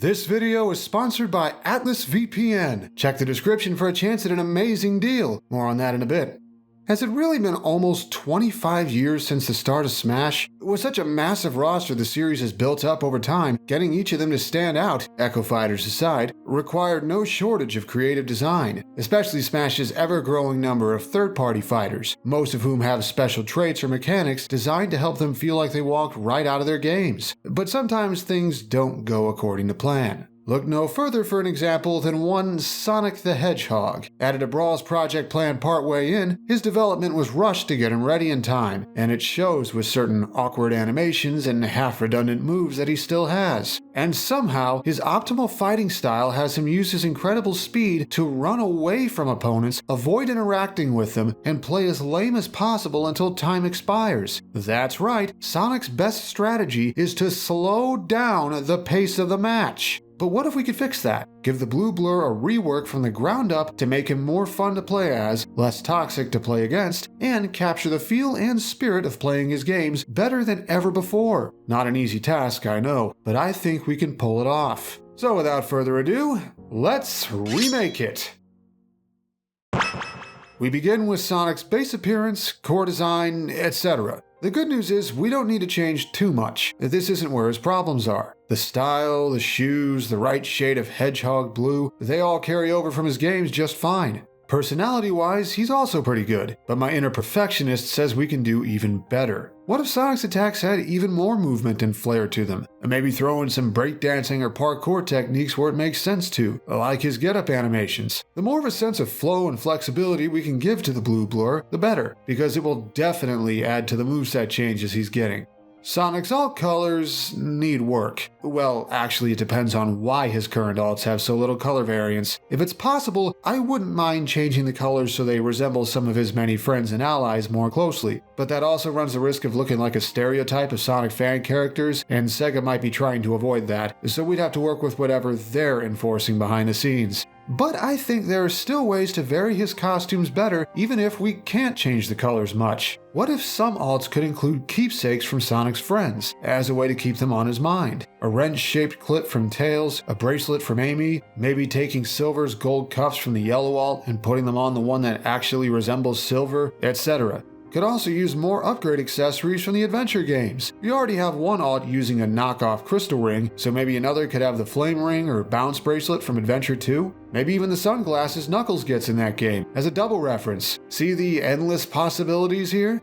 This video is sponsored by Atlas VPN. Check the description for a chance at an amazing deal. More on that in a bit. Has it really been almost 25 years since the start of Smash? With such a massive roster the series has built up over time, getting each of them to stand out, Echo Fighters aside, required no shortage of creative design, especially Smash's ever-growing number of third-party fighters, most of whom have special traits or mechanics designed to help them feel like they walked right out of their games. But sometimes things don't go according to plan. Look no further for an example than one Sonic the Hedgehog. Added a Brawls project plan partway in, his development was rushed to get him ready in time, and it shows with certain awkward animations and half-redundant moves that he still has. And somehow, his optimal fighting style has him use his incredible speed to run away from opponents, avoid interacting with them, and play as lame as possible until time expires. That's right, Sonic's best strategy is to slow down the pace of the match. But what if we could fix that? Give the Blue Blur a rework from the ground up to make him more fun to play as, less toxic to play against, and capture the feel and spirit of playing his games better than ever before. Not an easy task, I know, but I think we can pull it off. So without further ado, let's remake it. We begin with Sonic's base appearance, core design, etc. The good news is we don't need to change too much. This isn't where his problems are. The style, the shoes, the right shade of Hedgehog blue, they all carry over from his games just fine. Personality-wise, he's also pretty good, but my inner perfectionist says we can do even better. What if Sonic's attacks had even more movement and flair to them? And maybe throw in some breakdancing or parkour techniques where it makes sense to, like his get-up animations. The more of a sense of flow and flexibility we can give to the Blue Blur, the better, because it will definitely add to the moveset changes he's getting. Sonic's alt colors need work. Well, actually it depends on why his current alts have so little color variance. If it's possible, I wouldn't mind changing the colors so they resemble some of his many friends and allies more closely. But that also runs the risk of looking like a stereotype of Sonic fan characters, and Sega might be trying to avoid that, so we'd have to work with whatever they're enforcing behind the scenes. But I think there are still ways to vary his costumes better even if we can't change the colors much. What if some alts could include keepsakes from Sonic's friends, as a way to keep them on his mind? A wrench-shaped clip from Tails, a bracelet from Amy, maybe taking Silver's gold cuffs from the yellow alt and putting them on the one that actually resembles Silver, etc. Could also use more upgrade accessories from the adventure games. We already have one alt using a knockoff crystal ring, so maybe another could have the flame ring or bounce bracelet from Adventure 2. Maybe even the sunglasses Knuckles gets in that game, as a double reference. See the endless possibilities here?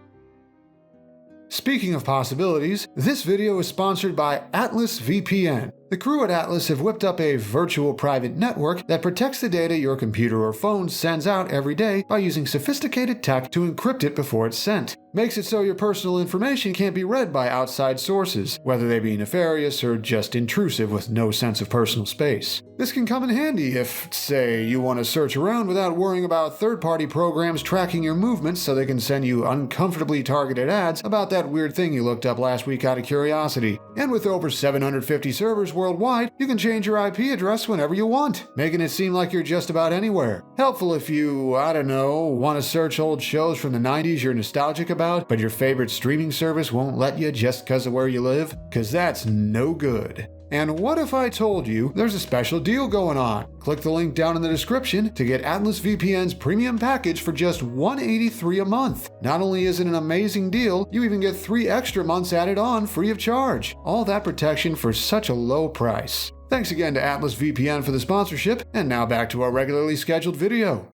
Speaking of possibilities, this video is sponsored by Atlas VPN. The crew at Atlas have whipped up a virtual private network that protects the data your computer or phone sends out every day by using sophisticated tech to encrypt it before it's sent. Makes it so your personal information can't be read by outside sources, whether they be nefarious or just intrusive with no sense of personal space. This can come in handy if, say, you want to search around without worrying about third-party programs tracking your movements so they can send you uncomfortably targeted ads about that weird thing you looked up last week out of curiosity. And with over 750 servers worldwide, you can change your IP address whenever you want, making it seem like you're just about anywhere. Helpful if you, I don't know, want to search old shows from the 90s you're nostalgic about, but your favorite streaming service won't let you just because of where you live? Because that's no good. And what if I told you there's a special deal going on? Click the link down in the description to get Atlas VPN's premium package for just $183 a month. Not only is it an amazing deal, you even get 3 extra months added on free of charge. All that protection for such a low price. Thanks again to Atlas VPN for the sponsorship, and now back to our regularly scheduled video.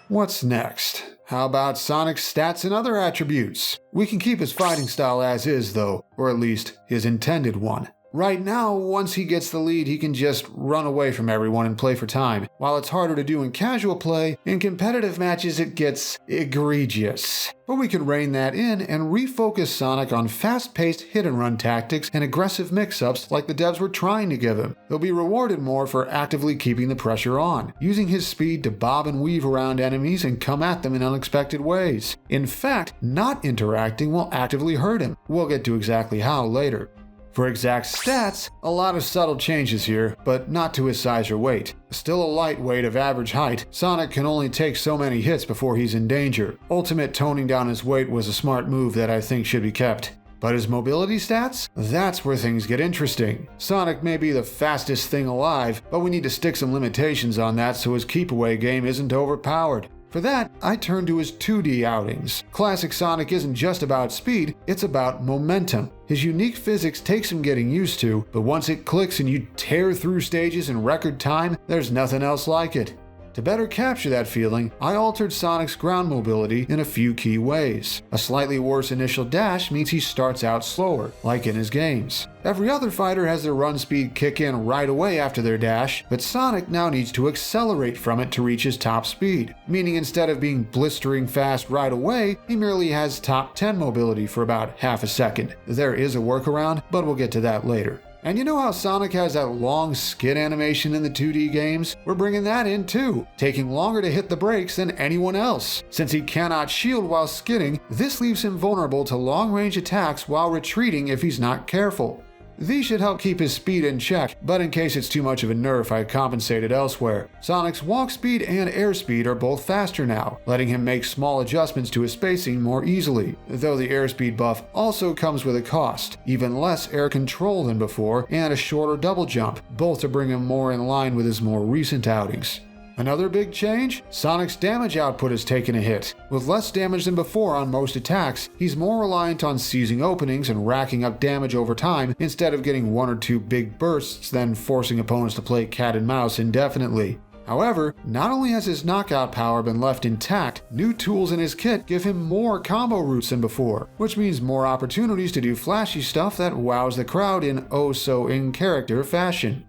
What's next? How about Sonic's stats and other attributes? We can keep his fighting style as is though, or at least his intended one. Right now, once he gets the lead, he can just run away from everyone and play for time. While it's harder to do in casual play, in competitive matches it gets egregious. But we can rein that in and refocus Sonic on fast-paced hit-and-run tactics and aggressive mix-ups like the devs were trying to give him. He'll be rewarded more for actively keeping the pressure on, using his speed to bob and weave around enemies and come at them in unexpected ways. In fact, not interacting will actively hurt him. We'll get to exactly how later. For exact stats, a lot of subtle changes here, but not to his size or weight. Still a lightweight of average height, Sonic can only take so many hits before he's in danger. Ultimate toning down his weight was a smart move that I think should be kept. But his mobility stats? That's where things get interesting. Sonic may be the fastest thing alive, but we need to stick some limitations on that so his keep-away game isn't overpowered. For that, I turn to his 2D outings. Classic Sonic isn't just about speed, it's about momentum. His unique physics takes some getting used to, but once it clicks and you tear through stages in record time, there's nothing else like it. To better capture that feeling, I altered Sonic's ground mobility in a few key ways. A slightly worse initial dash means he starts out slower, like in his games. Every other fighter has their run speed kick in right away after their dash, but Sonic now needs to accelerate from it to reach his top speed, meaning instead of being blistering fast right away, he merely has top 10 mobility for about half a second. There is a workaround, but we'll get to that later. And you know how Sonic has that long skid animation in the 2D games? We're bringing that in too, taking longer to hit the brakes than anyone else. Since he cannot shield while skidding, this leaves him vulnerable to long-range attacks while retreating if he's not careful. These should help keep his speed in check, but in case it's too much of a nerf, I compensated elsewhere. Sonic's walk speed and air speed are both faster now, letting him make small adjustments to his spacing more easily, though the airspeed buff also comes with a cost, even less air control than before, and a shorter double jump, both to bring him more in line with his more recent outings. Another big change? Sonic's damage output has taken a hit. With less damage than before on most attacks, he's more reliant on seizing openings and racking up damage over time instead of getting one or two big bursts then forcing opponents to play cat and mouse indefinitely. However, not only has his knockout power been left intact, new tools in his kit give him more combo routes than before, which means more opportunities to do flashy stuff that wows the crowd in oh-so-in-character fashion.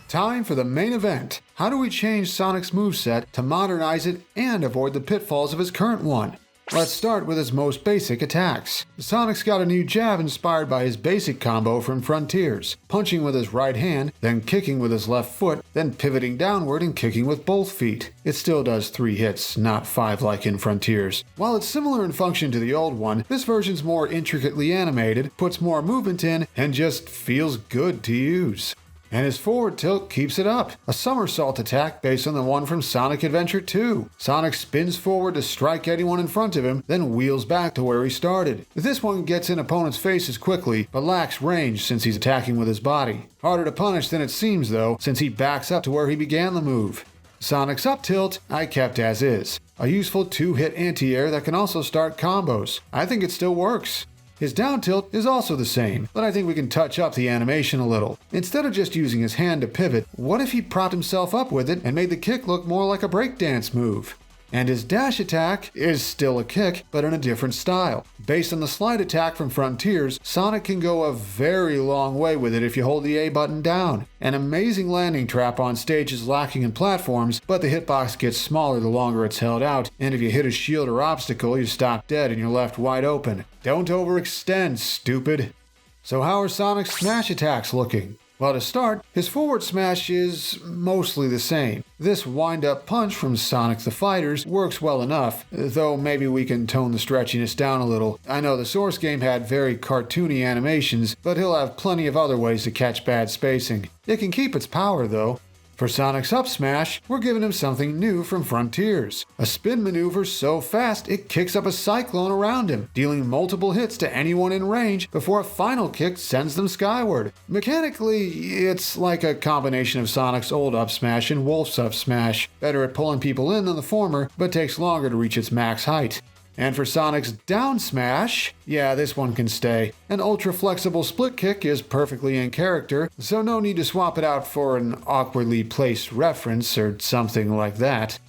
Time for the main event. How do we change Sonic's moveset to modernize it and avoid the pitfalls of his current one? Let's start with his most basic attacks. Sonic's got a new jab inspired by his basic combo from Frontiers, punching with his right hand, then kicking with his left foot, then pivoting downward and kicking with both feet. It still does 3 hits, not 5 like in Frontiers. While it's similar in function to the old one, this version's more intricately animated, puts more movement in, and just feels good to use. And his forward tilt keeps it up, a somersault attack based on the one from Sonic Adventure 2. Sonic spins forward to strike anyone in front of him, then wheels back to where he started. This one gets in opponents' faces quickly, but lacks range since he's attacking with his body. Harder to punish than it seems though, since he backs up to where he began the move. Sonic's up tilt I kept as is, a useful 2-hit anti-air that can also start combos. I think it still works. His down tilt is also the same, but I think we can touch up the animation a little. Instead of just using his hand to pivot, what if he propped himself up with it and made the kick look more like a breakdance move? And his dash attack is still a kick, but in a different style. Based on the slide attack from Frontiers, Sonic can go a very long way with it if you hold the A button down. An amazing landing trap on stage is lacking in platforms, but the hitbox gets smaller the longer it's held out, and if you hit a shield or obstacle, you stop dead and you're left wide open. Don't overextend, stupid. So how are Sonic's smash attacks looking? Well, to start, his forward smash is mostly the same. This wind-up punch from Sonic the Fighters works well enough, though maybe we can tone the stretchiness down a little. I know the source game had very cartoony animations, but he'll have plenty of other ways to catch bad spacing. It can keep its power, though. For Sonic's up smash, we're giving him something new from Frontiers. A spin maneuver so fast it kicks up a cyclone around him, dealing multiple hits to anyone in range before a final kick sends them skyward. Mechanically, it's like a combination of Sonic's old up smash and Wolf's up smash. Better at pulling people in than the former, but takes longer to reach its max height. And for Sonic's down smash, yeah, this one can stay. An ultra-flexible split kick is perfectly in character, so no need to swap it out for an awkwardly placed reference or something like that.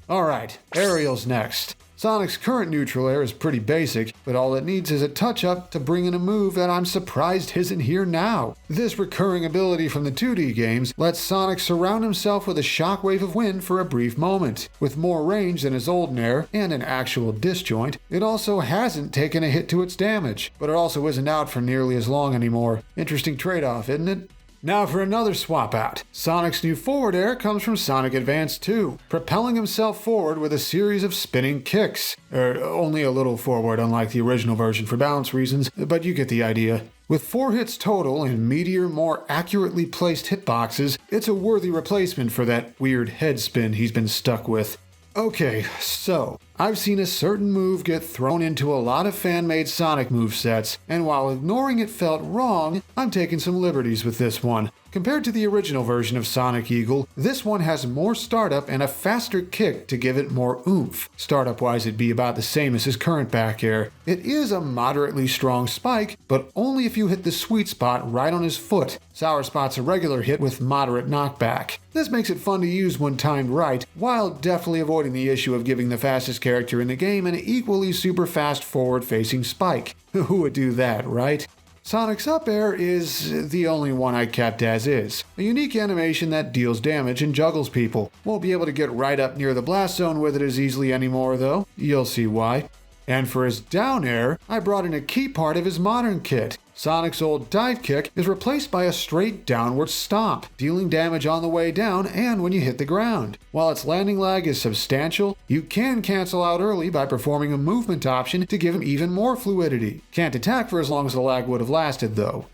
Alright, aerials next. Sonic's current neutral air is pretty basic, but all it needs is a touch-up to bring in a move that I'm surprised isn't here now. This recurring ability from the 2D games lets Sonic surround himself with a shockwave of wind for a brief moment. With more range than his old Nair and an actual disjoint, it also hasn't taken a hit to its damage, but it also isn't out for nearly as long anymore. Interesting trade-off, isn't it? Now for another swap out. Sonic's new forward air comes from Sonic Advance 2, propelling himself forward with a series of spinning kicks. Only a little forward unlike the original version for balance reasons, but you get the idea. With 4 hits total and meatier, more accurately placed hitboxes, it's a worthy replacement for that weird head spin he's been stuck with. Okay, so, I've seen a certain move get thrown into a lot of fan-made Sonic movesets, and while ignoring it felt wrong, I'm taking some liberties with this one. Compared to the original version of Sonic Eagle, this one has more startup and a faster kick to give it more oomph. Startup-wise, it'd be about the same as his current back air. It is a moderately strong spike, but only if you hit the sweet spot right on his foot. Sour Spot's a regular hit with moderate knockback. This makes it fun to use when timed right, while definitely avoiding the issue of giving the fastest character in the game an equally super fast forward-facing spike. Who would do that, right? Sonic's up air is the only one I kept as is. A unique animation that deals damage and juggles people. Won't be able to get right up near the blast zone with it as easily anymore though. You'll see why. And for his down air, I brought in a key part of his modern kit. Sonic's old dive kick is replaced by a straight downward stomp, dealing damage on the way down and when you hit the ground. While its landing lag is substantial, you can cancel out early by performing a movement option to give him even more fluidity. Can't attack for as long as the lag would have lasted though.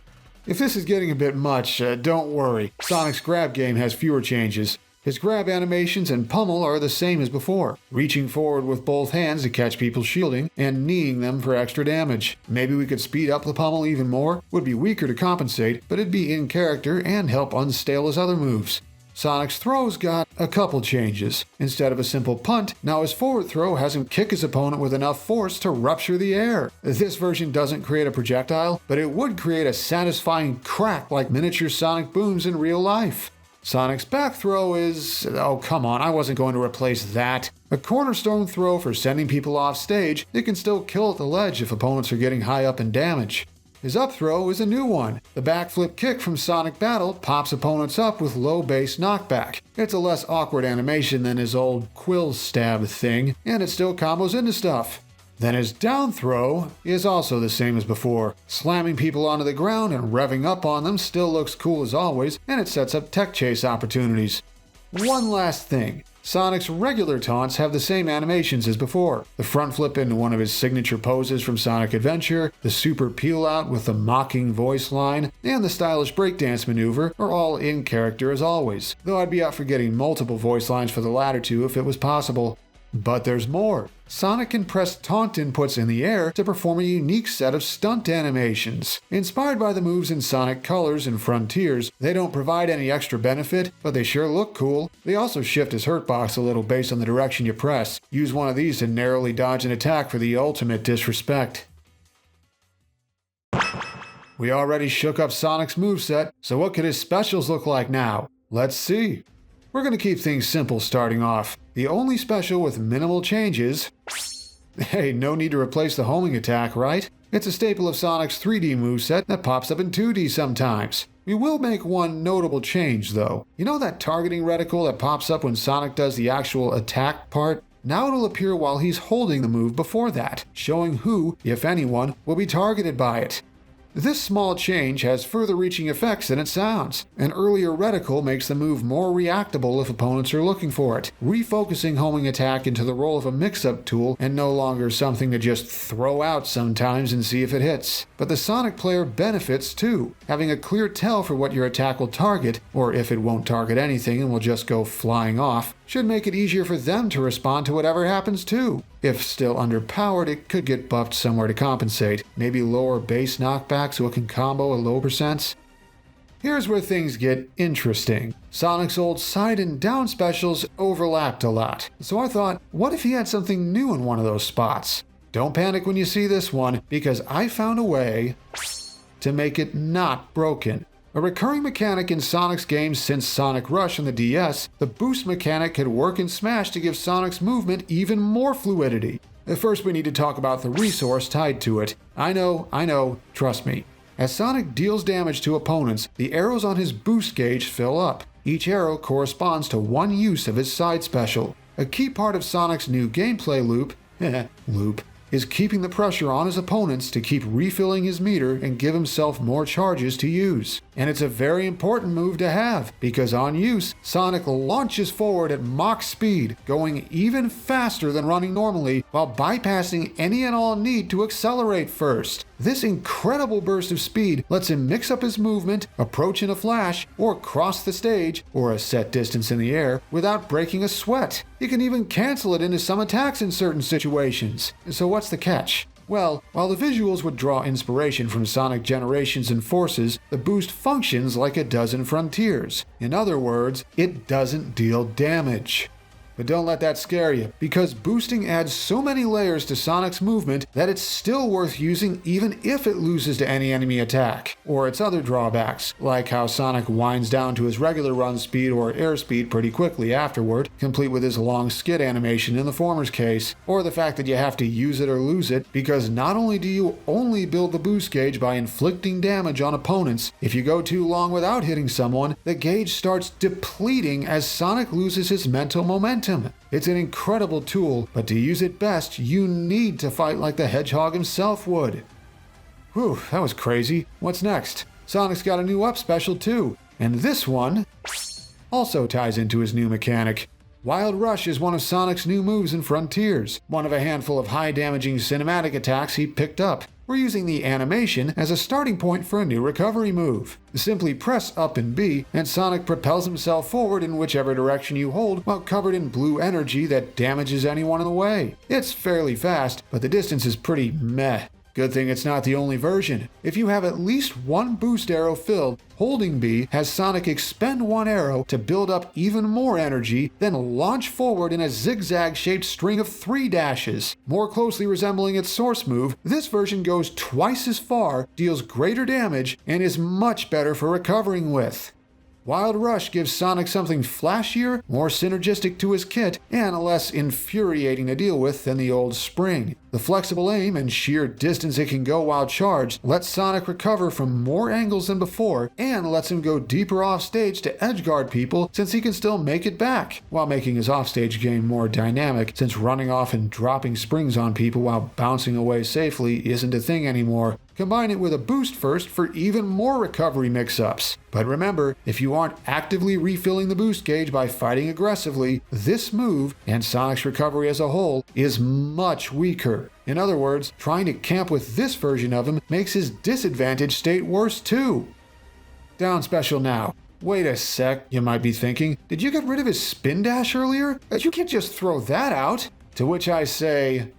If this is getting a bit much, don't worry. Sonic's grab game has fewer changes. His grab animations and pummel are the same as before, reaching forward with both hands to catch people shielding and kneeing them for extra damage. Maybe we could speed up the pummel even more, would be weaker to compensate, but it'd be in character and help unstale his other moves. Sonic's throws got a couple changes. Instead of a simple punt, now his forward throw has him kick his opponent with enough force to rupture the air. This version doesn't create a projectile, but it would create a satisfying crack like miniature Sonic booms in real life. Sonic's back throw is... oh come on, I wasn't going to replace that. A cornerstone throw for sending people off stage, it can still kill at the ledge if opponents are getting high up in damage. His up throw is a new one. The backflip kick from Sonic Battle pops opponents up with low base knockback. It's a less awkward animation than his old quill stab thing, and it still combos into stuff. Then his down throw is also the same as before. Slamming people onto the ground and revving up on them still looks cool as always, and it sets up tech chase opportunities. One last thing. Sonic's regular taunts have the same animations as before. The front flip into one of his signature poses from Sonic Adventure, the super peel out with the mocking voice line, and the stylish breakdance maneuver are all in character as always, though I'd be up for getting multiple voice lines for the latter two if it was possible. But there's more. Sonic can press taunt inputs in the air to perform a unique set of stunt animations. Inspired by the moves in Sonic Colors and Frontiers, they don't provide any extra benefit, but they sure look cool. They also shift his hurtbox a little based on the direction you press. Use one of these to narrowly dodge an attack for the ultimate disrespect. We already shook up Sonic's moveset, so what could his specials look like now? Let's see. We're going to keep things simple starting off. The only special with minimal changes... hey, no need to replace the homing attack, right? It's a staple of Sonic's 3D moveset that pops up in 2D sometimes. We will make one notable change though. You know that targeting reticle that pops up when Sonic does the actual attack part? Now it'll appear while he's holding the move before that, showing who, if anyone, will be targeted by it. This small change has further reaching effects than it sounds. An earlier reticle makes the move more reactable if opponents are looking for it, refocusing homing attack into the role of a mix-up tool and no longer something to just throw out sometimes and see if it hits. But the Sonic player benefits too. Having a clear tell for what your attack will target, or if it won't target anything and will just go flying off, should make it easier for them to respond to whatever happens too. If still underpowered, it could get buffed somewhere to compensate. Maybe lower base knockback so it can combo at low percents. Here's where things get interesting. Sonic's old side and down specials overlapped a lot. So I thought, what if he had something new in one of those spots? Don't panic when you see this one, because I found a way to make it not broken. A recurring mechanic in Sonic's games since Sonic Rush on the DS, the boost mechanic could work in Smash to give Sonic's movement even more fluidity. First, we need to talk about the resource tied to it. I know, trust me. As Sonic deals damage to opponents, the arrows on his boost gauge fill up. Each arrow corresponds to one use of his side special. A key part of Sonic's new gameplay loop is keeping the pressure on his opponents to keep refilling his meter and give himself more charges to use. And it's a very important move to have, because on use, Sonic launches forward at Mach speed, going even faster than running normally while bypassing any and all need to accelerate first. This incredible burst of speed lets him mix up his movement, approach in a flash, or cross the stage, or a set distance in the air, without breaking a sweat. He can even cancel it into some attacks in certain situations. So what's the catch? Well, while the visuals would draw inspiration from Sonic Generations and Forces, the boost functions like it does in Frontiers. In other words, it doesn't deal damage. But don't let that scare you, because boosting adds so many layers to Sonic's movement that it's still worth using even if it loses to any enemy attack, or its other drawbacks, like how Sonic winds down to his regular run speed or airspeed pretty quickly afterward, complete with his long skid animation in the former's case, or the fact that you have to use it or lose it, because not only do you only build the boost gauge by inflicting damage on opponents, if you go too long without hitting someone, the gauge starts depleting as Sonic loses his mental momentum. It's an incredible tool, but to use it best, you need to fight like the Hedgehog himself would. Whew, that was crazy. What's next? Sonic's got a new up special too, and this one also ties into his new mechanic. Wild Rush is one of Sonic's new moves in Frontiers, one of a handful of high-damaging cinematic attacks he picked up. We're using the animation as a starting point for a new recovery move. Simply press up and B, and Sonic propels himself forward in whichever direction you hold while covered in blue energy that damages anyone in the way. It's fairly fast, but the distance is pretty meh. Good thing it's not the only version. If you have at least one boost arrow filled, holding B has Sonic expend one arrow to build up even more energy, then launch forward in a zigzag-shaped string of 3 dashes. More closely resembling its source move, this version goes twice as far, deals greater damage, and is much better for recovering with. Wild Rush gives Sonic something flashier, more synergistic to his kit, and less infuriating to deal with than the old Spring. The flexible aim and sheer distance it can go while charged lets Sonic recover from more angles than before, and lets him go deeper off stage to edgeguard people since he can still make it back, while making his offstage game more dynamic since running off and dropping springs on people while bouncing away safely isn't a thing anymore. Combine it with a boost first for even more recovery mix-ups. But remember, if you aren't actively refilling the boost gauge by fighting aggressively, this move, and Sonic's recovery as a whole, is much weaker. In other words, trying to camp with this version of him makes his disadvantaged state worse too. Down special now. Wait a sec, you might be thinking, did you get rid of his spin dash earlier? You can't just throw that out. To which I say,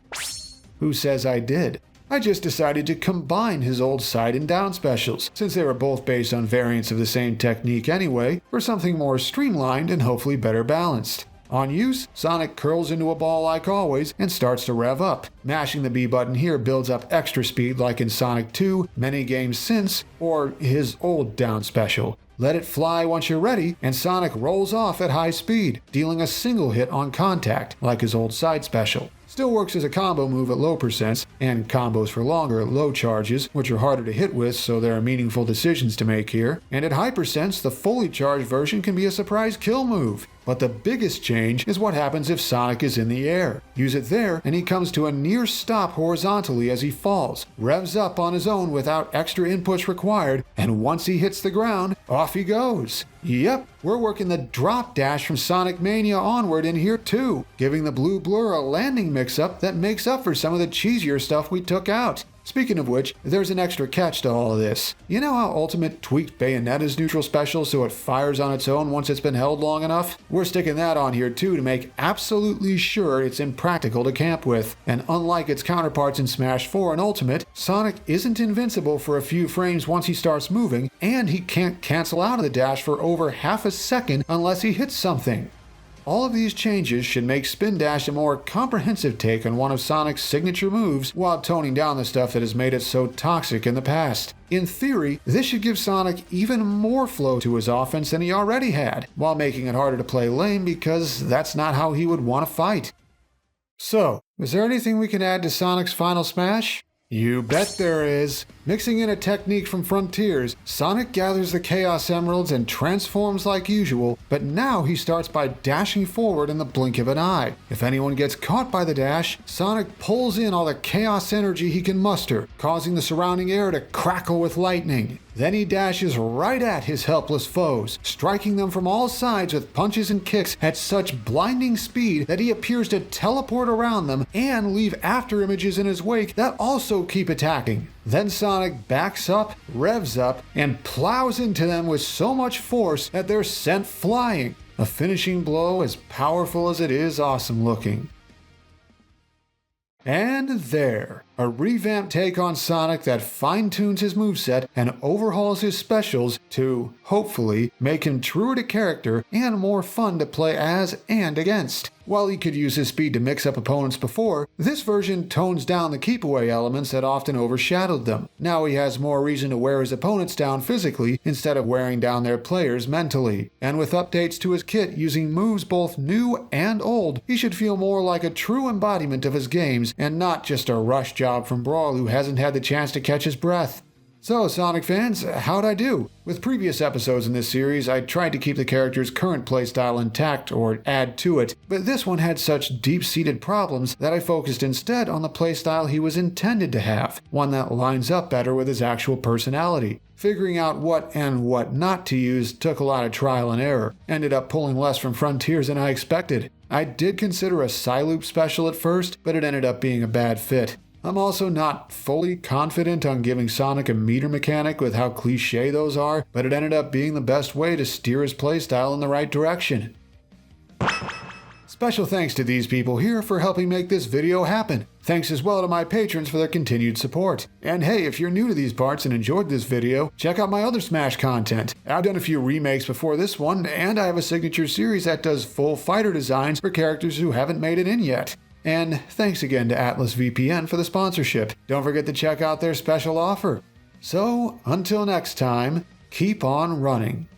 who says I did? I just decided to combine his old side and down specials, since they were both based on variants of the same technique anyway, for something more streamlined and hopefully better balanced. On use, Sonic curls into a ball like always and starts to rev up. Mashing the B button here builds up extra speed like in Sonic 2, many games since, or his old down special. Let it fly once you're ready, and Sonic rolls off at high speed, dealing a single hit on contact, like his old side special. Still works as a combo move at low percents, and combos for longer at low charges, which are harder to hit with, so there are meaningful decisions to make here. And at high percents, the fully charged version can be a surprise kill move. But the biggest change is what happens if Sonic is in the air. Use it there, and he comes to a near stop horizontally as he falls, revs up on his own without extra inputs required, and once he hits the ground, off he goes. Yep, we're working the drop dash from Sonic Mania onward in here too, giving the blue blur a landing mix-up that makes up for some of the cheesier stuff we took out. Speaking of which, there's an extra catch to all of this. You know how Ultimate tweaked Bayonetta's neutral special so it fires on its own once it's been held long enough? We're sticking that on here too to make absolutely sure it's impractical to camp with. And unlike its counterparts in Smash 4 and Ultimate, Sonic isn't invincible for a few frames once he starts moving, and he can't cancel out of the dash for over half a second unless he hits something. All of these changes should make Spin Dash a more comprehensive take on one of Sonic's signature moves while toning down the stuff that has made it so toxic in the past. In theory, this should give Sonic even more flow to his offense than he already had, while making it harder to play lame because that's not how he would want to fight. So, is there anything we can add to Sonic's final smash? You bet there is. Mixing in a technique from Frontiers, Sonic gathers the Chaos Emeralds and transforms like usual, but now he starts by dashing forward in the blink of an eye. If anyone gets caught by the dash, Sonic pulls in all the Chaos energy he can muster, causing the surrounding air to crackle with lightning. Then he dashes right at his helpless foes, striking them from all sides with punches and kicks at such blinding speed that he appears to teleport around them and leave after images in his wake that also keep attacking. Then Sonic backs up, revs up, and plows into them with so much force that they're sent flying. A finishing blow as powerful as it is awesome looking. And there, a revamped take on Sonic that fine-tunes his moveset and overhauls his specials to, hopefully, make him truer to character and more fun to play as and against. While he could use his speed to mix up opponents before, this version tones down the keep-away elements that often overshadowed them. Now he has more reason to wear his opponents down physically instead of wearing down their players mentally. And with updates to his kit using moves both new and old, he should feel more like a true embodiment of his games and not just a rush job from Brawl who hasn't had the chance to catch his breath. So, Sonic fans, how'd I do? With previous episodes in this series, I tried to keep the character's current playstyle intact or add to it, but this one had such deep-seated problems that I focused instead on the playstyle he was intended to have, one that lines up better with his actual personality. Figuring out what and what not to use took a lot of trial and error, ended up pulling less from Frontiers than I expected. I did consider a Psyloop special at first, but it ended up being a bad fit. I'm also not fully confident on giving Sonic a meter mechanic with how cliche those are, but it ended up being the best way to steer his playstyle in the right direction. Special thanks to these people here for helping make this video happen. Thanks as well to my patrons for their continued support. And hey, if you're new to these parts and enjoyed this video, check out my other Smash content. I've done a few remakes before this one, and I have a signature series that does full fighter designs for characters who haven't made it in yet. And thanks again to Atlas VPN for the sponsorship. Don't forget to check out their special offer. So, until next time, keep on running.